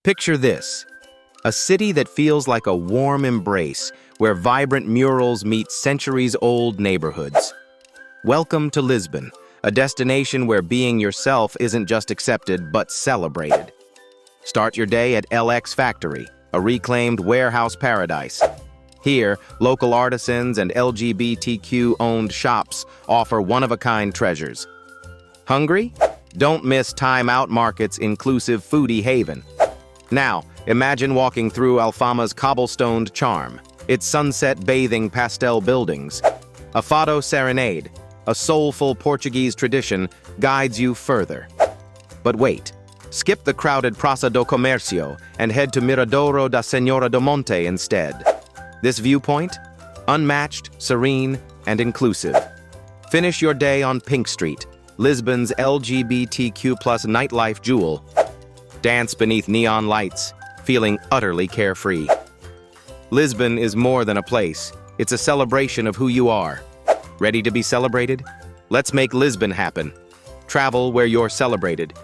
Picture this, a city that feels like a warm embrace where vibrant murals meet centuries-old neighborhoods. Welcome to Lisbon, a destination where being yourself isn't just accepted but celebrated. Start your day at LX Factory, a reclaimed warehouse paradise. Here, local artisans and LGBTQ-owned shops offer one-of-a-kind treasures. Hungry? Don't miss Time Out Market's inclusive foodie haven. Now, imagine walking through Alfama's cobblestoned charm, its sunset-bathing pastel buildings. A fado serenade, a soulful Portuguese tradition, guides you further. But wait, skip the crowded Praça do Comércio and head to Miradouro da Senhora do Monte instead. This viewpoint? Unmatched, serene, and inclusive. Finish your day on Pink Street, Lisbon's LGBTQ+ nightlife jewel. Dance beneath neon lights, feeling utterly carefree. Lisbon is more than a place. It's a celebration of who you are. Ready to be celebrated? Let's make Lisbon happen. Travel where you're celebrated.